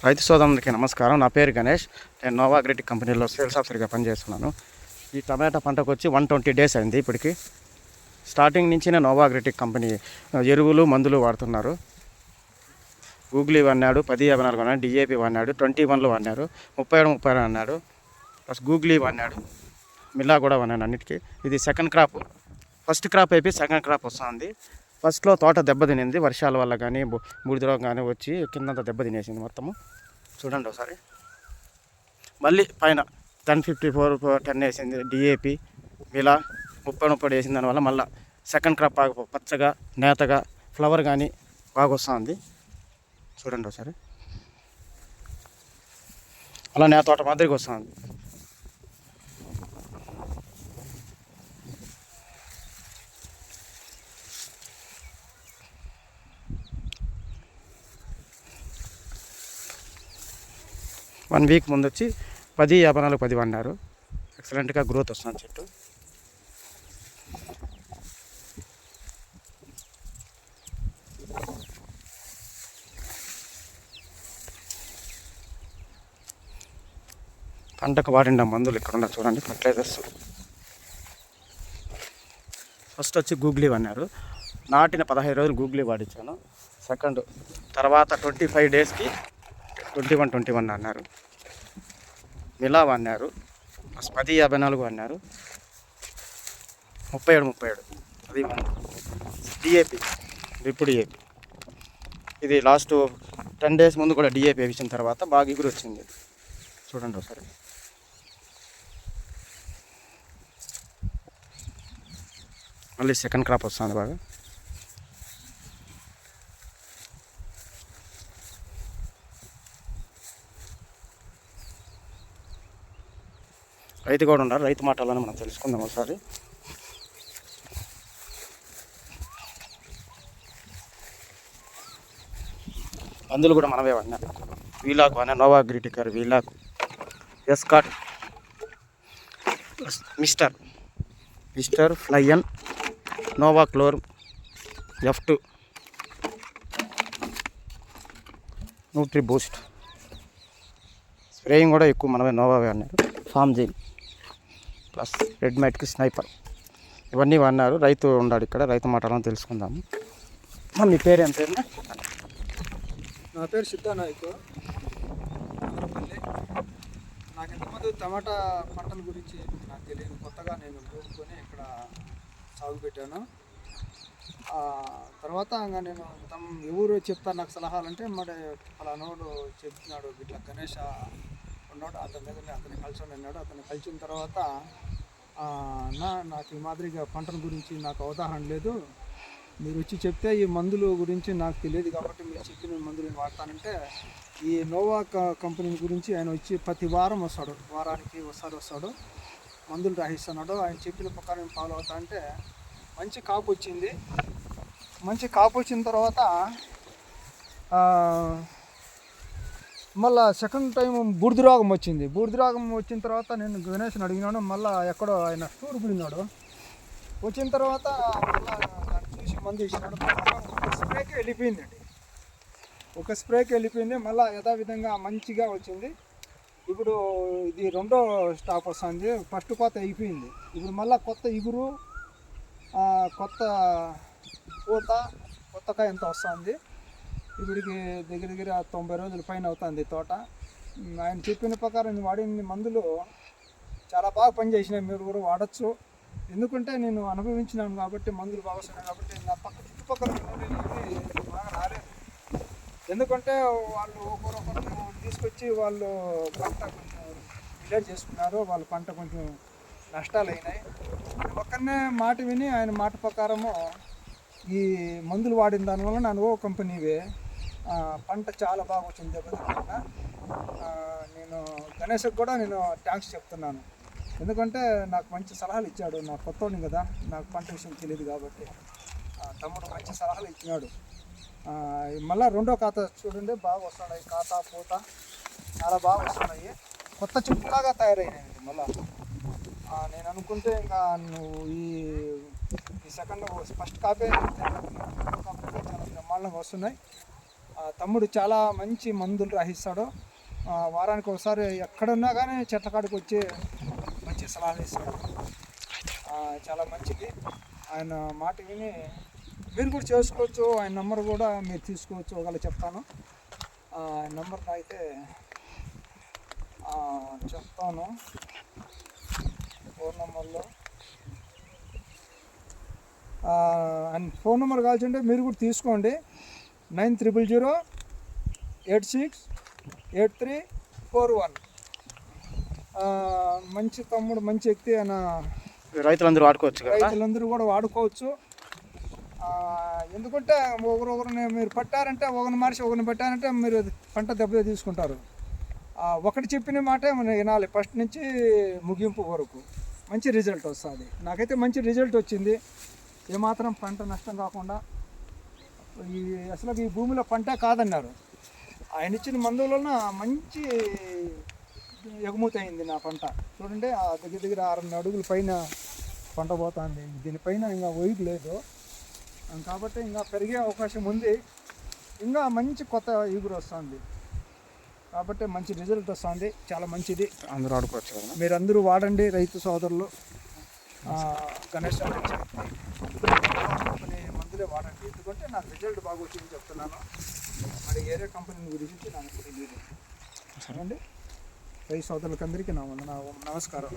రైతు సోదరులకి నమస్కారం. నా పేరు గణేష్. నేను నోవా అగ్రిటెక్ కంపెనీలో సేల్స్ ఆఫీసర్గా పనిచేస్తున్నాను. ఈ టమాటా పంటకు వచ్చి 120 డేస్ అయింది. ఇప్పటికి స్టార్టింగ్ నుంచినే నోవా అగ్రిటెక్ కంపెనీ ఎరువులు మందులు వాడుతున్నారు. గూగ్లీ వాడినాడు, 10-54 వాడినాడు, డిఏపి వాడినాడు, 21 వాడినారు, 37 వాడినాడు, ప్లస్ గూగ్లీ వాడినాడు, మిల్లా కూడా వాడినాడు అన్నిటికీ. ఇది సెకండ్ క్రాప్. ఫస్ట్ క్రాప్ అయిపోయి సెకండ్ క్రాప్ వస్తుంది. ఫస్ట్లో తోట దెబ్బతినింది, వర్షాల వల్ల కానీ బూడిదలో కానీ వచ్చి కిందంతా దెబ్బతినేసింది మొత్తము. చూడండి ఒకసారి. మళ్ళీ పైన 10-54-10 వేసింది డిఏపి, ఇలా 30 వేసింది. దానివల్ల మళ్ళీ సెకండ్ క్రాప్ బాగా పచ్చగా నేతగా ఫ్లవర్ కానీ బాగా వస్తుంది. చూడండి ఒకసారి. అలా నేత తోట మాదిరిగా వస్తుంది. వన్ వీక్ ముందు వచ్చి 10-54-10 వాడినారు. ఎక్సలెంట్గా గ్రోత్ వస్తుంది చెట్టు. పంటకు వాడిన మందులు ఇక్కడ ఉన్న చూడండి, ఫర్టిలైజర్స్. ఫస్ట్ వచ్చి గూగ్లీ వాడినారు. నాటిన 15 రోజులు గూగ్లీ వాడించాను. సెకండ్ తర్వాత 25 డేస్కి 21 అన్నారు. మిలా వాడినారు, ప్లస్ 10-54 వాడినారు, 37 అది డిఏపి, డ్రిప్ డిఏపి. ఇది లాస్ట్ 10 డేస్ ముందు కూడా డిఏపి వేయించిన తర్వాత బాగా ఎగురు వచ్చింది. చూడండి ఒకసారి. మళ్ళీ సెకండ్ క్రాప్ వస్తుంది బాగా. రైతు కూడా ఉన్నారు, రైతు మాటలను మనం తెలుసుకుందాం ఒకసారి. మందులు కూడా మనమే వాడినా. వీలాకు వాడినా, నోవా అగ్రిటెక్ వీలాకు, ఎస్కాట్, మిస్టర్ ఫ్లైయన్, నోవా క్లోర్, F2, న్యూట్రీ బూస్ట్. స్ప్రేయింగ్ కూడా ఎక్కువ మనమే నోవా వాడినారు. ఫామ్ జైల్ ప్లస్ రెడ్ మైట్కి స్నైపర్, ఇవన్నీ వాడినారు. రైతు ఉన్నాడు ఇక్కడ, రైతు మాటలను తెలుసుకుందాము. మీ పేరు ఏం పేరు? నా పేరు సిద్ధానాయకు, నగరపల్లి. నాకు ఇంతకుముందు టమాటా పంటల గురించి నాకు తెలియదు. కొత్తగా నేను కోరుకొని ఇక్కడ సాగు పెట్టాను. తర్వాత ఇంకా నేను ఎవరు చెప్తాను నాకు సలహాలు అంటే, మరి ఫలానోడు చెప్తున్నాడు ఇట్లా గణేష్ ఉన్నాడు, అతని దగ్గర అతన్ని కలిసి ఉన్నాడు. అతన్ని కలిసిన తర్వాత నాకు ఈ మాదిరిగా పంటల గురించి నాకు అవగాహన లేదు, మీరు వచ్చి చెప్తే ఈ మందుల గురించి నాకు తెలియదు కాబట్టి మీరు చెప్పిన మందులు వాడతానంటే, ఈ నోవా కంపెనీ గురించి ఆయన వచ్చి ప్రతి వారం వస్తాడు, వారానికి వస్తాడు, మందులు రాయిస్తున్నాడు. ఆయన చెప్పిన ప్రకారం ఫాలో అవుతా అంటే మంచి కాపు వచ్చింది. మంచి కాపు వచ్చిన తర్వాత మళ్ళీ సెకండ్ టైం బూడిద రోగం వచ్చింది. బూడిద రోగం వచ్చిన తర్వాత నేను గణేష్ని అడిగినాను. మళ్ళీ ఎక్కడో ఆయన స్టోర్ పోయినాడు. వచ్చిన తర్వాత మళ్ళీ చూసి మందు ఇచ్చినాడు. ఒక స్ప్రేకి వెళ్ళిపోయిందండి, ఒక స్ప్రేకి వెళ్ళిపోయింది. మళ్ళీ యథావిధంగా మంచిగా వచ్చింది. ఇప్పుడు ఇది రెండో స్టాక్ వస్తుంది. ఫస్ట్ కోత అయిపోయింది. ఇప్పుడు మళ్ళీ కొత్త ఇగురు, కొత్త పూత, కొత్తకాయ ఎంత వస్తుంది. ఇప్పటికి దగ్గర 90 రోజుల పైన అవుతుంది తోట. ఆయన చెప్పిన ప్రకారం వాడిన మందులు చాలా బాగా పనిచేసినాయి. మీరు కూడా వాడచ్చు. ఎందుకంటే నేను అనుభవించినాను కాబట్టి, మందులు బాగా వస్తున్నాయి కాబట్టి. నా చుట్టుపక్కల బాగా రాలేదు. ఎందుకంటే వాళ్ళు ఒకరొకరు తీసుకొచ్చి వాళ్ళు పంట కొంచెం డిలేట్ చేసుకున్నారు. వాళ్ళ పంట కొంచెం నష్టాలు అయినాయి. ఒక్కనే మాట విని ఆయన మాట ప్రకారము ఈ మందులు వాడిన దానివల్ల నన్ను కంపెనీవే పంట చాలా బాగా వచ్చింది. దెబ్బతిన్నా నేను గణేష్కి కూడా నేను థ్యాంక్స్ చెప్తున్నాను. ఎందుకంటే నాకు మంచి సలహాలు ఇచ్చాడు. నాకు కొత్తోడిని కదా, నాకు పంట విషయం తెలియదు కాబట్టి తమ్ముడు మంచి సలహాలు ఇచ్చినాడు. మళ్ళీ రెండో ఖాతా చూడండి, బాగా వస్తున్నాయి. ఖాతా పూత చాలా బాగా వస్తున్నాయి. కొత్త చెట్టులాగా తయారైనాయండి. మళ్ళీ నేను అనుకుంటే ఇంకా నువ్వు ఈ సెకండ్ ఫస్ట్ కాపీ చాలా బ్రహ్మాండంగా వస్తున్నాయి. తమ్ముడు చాలా మంచి మందులు రాసిస్తాడు. వారానికి ఒకసారి ఎక్కడున్నా కానీ చెట్ల కాడికి వచ్చి మంచి సలహాలు ఇస్తాడు. చాలా మంచిది. ఆయన మాట విని మీరు కూడా చేసుకోవచ్చు. ఆయన నెంబర్ కూడా మీరు తీసుకోవచ్చు. ఒకవేళ చెప్తాను, ఆయన నెంబర్ అయితే చెప్తాను. ఫోన్ నెంబర్లో ఆయన ఫోన్ నెంబర్ కావాల్సింటే మీరు కూడా తీసుకోండి. 9000868341. మంచి తమ్ముడు, మంచి వ్యక్తి. ఆయన రైతులందరూ వాడుకోవచ్చు కదా? రైతులందరూ కూడా వాడుకోవచ్చు. ఎందుకంటే ఒకరిని మీరు పట్టారంటే, ఒకరిని మనిషి ఒకరిని పెట్టారంటే మీరు పంట దెబ్బ తీసుకుంటారు. ఒకటి చెప్పిన మాటే మనం వినాలి ఫస్ట్ నుంచి ముగింపు వరకు. మంచి రిజల్ట్ వస్తుంది. నాకైతే మంచి రిజల్ట్ వచ్చింది. ఏమాత్రం పంట నష్టం కాకుండా. అసలు ఈ భూమిలో పంటే కాదన్నారు. ఆయన ఇచ్చిన మందువలన మంచి ఎగుమతి అయింది నా పంట. చూడండి, దగ్గర దగ్గర 6 అడుగుల పైన పంట పోతుంది. దీనిపైన ఇంకా వైర్ లేదు కాబట్టి ఇంకా పెరిగే అవకాశం ఉంది. ఇంకా మంచి కొత్త ఈగురు వస్తుంది కాబట్టి మంచి రిజల్ట్ వస్తుంది. చాలా మంచిది. అందరూ వాడుకోవచ్చు కదా? మీరందరూ వాడండి రైతు సోదరులు. గణేష్ కంపెనీ మందులే వాడండి. ఎందుకంటే నాకు రిజల్ట్ బాగా వచ్చింది చెప్తున్నాను. మరి ఏరే కంపెనీ గురించి నాకు తెలియదు. సరే అండి, రైతు సోదరులకి అందరికీ నా నమస్కారం.